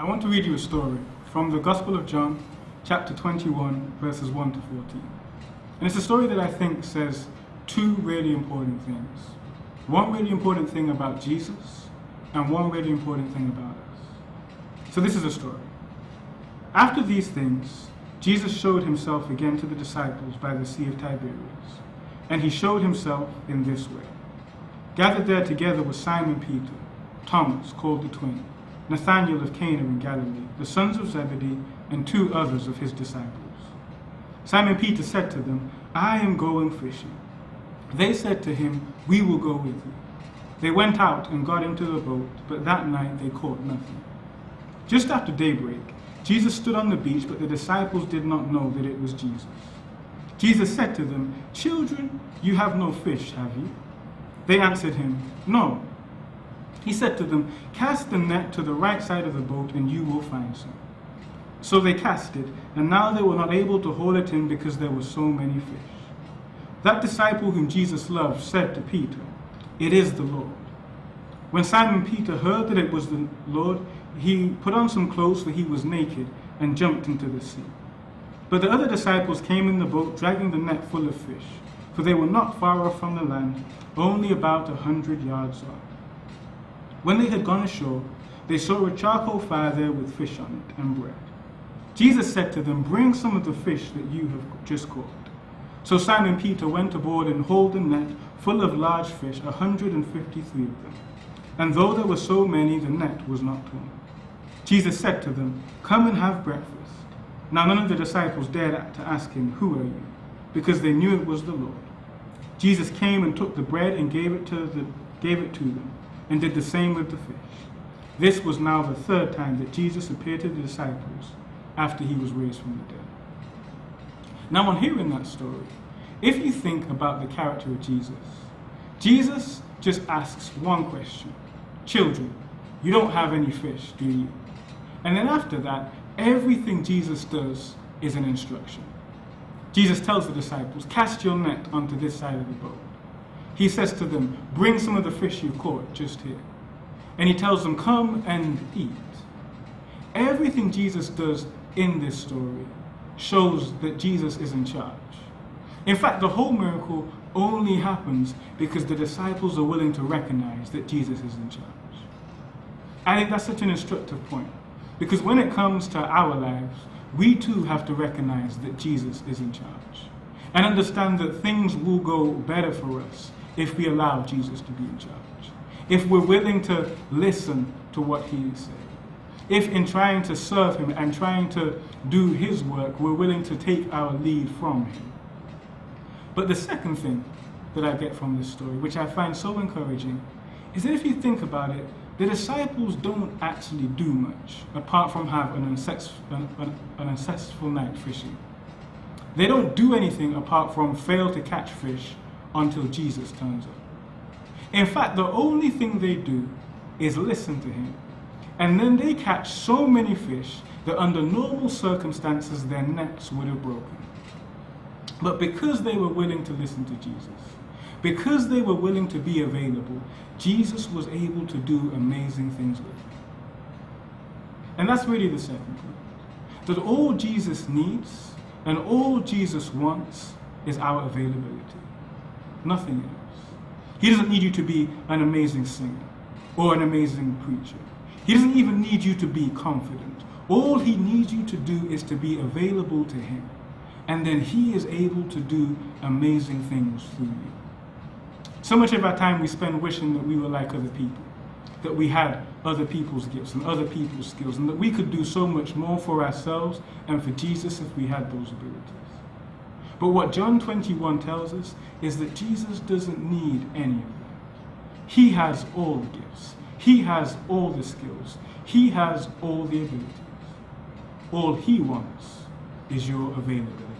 I want to read you a story from the Gospel of John, chapter 21, verses 1 to 14. And it's a story that I think says two really important things. One really important thing about Jesus, and one really important thing about us. So this is a story. After these things, Jesus showed himself again to the disciples by the Sea of Tiberias. And he showed himself in this way. Gathered there together was Simon Peter, Thomas, called the twin, Nathanael of Cana in Galilee, the sons of Zebedee, and two others of his disciples. Simon Peter said to them, "I am going fishing." They said to him, "We will go with you." They went out and got into the boat, but that night they caught nothing. Just after daybreak, Jesus stood on the beach, but the disciples did not know that it was Jesus. Jesus said to them, "Children, you have no fish, have you?" They answered him, "No." He said to them, "Cast the net to the right side of the boat and you will find some." So they cast it, and now they were not able to haul it in because there were so many fish. That disciple whom Jesus loved said to Peter, "It is the Lord." When Simon Peter heard that it was the Lord, he put on some clothes, for he was naked, and jumped into the sea. But the other disciples came in the boat, dragging the net full of fish, for they were not far off from the land, only about 100 yards off. When they had gone ashore, they saw a charcoal fire there with fish on it and bread. Jesus said to them, "Bring some of the fish that you have just caught." So Simon Peter went aboard and hauled a net full of large fish, 153 of them. And though there were so many, the net was not torn. Jesus said to them, "Come and have breakfast." Now none of the disciples dared to ask him, "Who are you?" because they knew it was the Lord. Jesus came and took the bread and gave it to them, and did the same with the fish. This was now the third time that Jesus appeared to the disciples after he was raised from the dead. Now on hearing that story, if you think about the character of Jesus, Jesus just asks one question: "Children, you don't have any fish, do you?" And then after that, everything Jesus does is an instruction. Jesus tells the disciples, "Cast your net onto this side of the boat." He says to them, "Bring some of the fish you caught just here." And he tells them, "Come and eat." Everything Jesus does in this story shows that Jesus is in charge. In fact, the whole miracle only happens because the disciples are willing to recognize that Jesus is in charge. I think that's such an instructive point, because when it comes to our lives, we too have to recognize that Jesus is in charge and understand that things will go better for us if we allow Jesus to be in charge, if we're willing to listen to what he is saying, if in trying to serve him and trying to do his work, we're willing to take our lead from him. But the second thing that I get from this story, which I find so encouraging, is that if you think about it, the disciples don't actually do much apart from have an unsuccessful night fishing. They don't do anything apart from fail to catch fish until Jesus turns up. In fact, the only thing they do is listen to him. And then they catch so many fish that under normal circumstances their nets would have broken. But because they were willing to listen to Jesus, because they were willing to be available, Jesus was able to do amazing things with them. And that's really the second point. That all Jesus needs and all Jesus wants is our availability. Nothing else. He doesn't need you to be an amazing singer or an amazing preacher. He doesn't even need you to be confident. All he needs you to do is to be available to him. And then he is able to do amazing things through you. So much of our time we spend wishing that we were like other people, that we had other people's gifts and other people's skills, and that we could do so much more for ourselves and for Jesus if we had those abilities. But what John 21 tells us is that Jesus doesn't need any of that. He has all the gifts. He has all the skills. He has all the abilities. All he wants is your availability.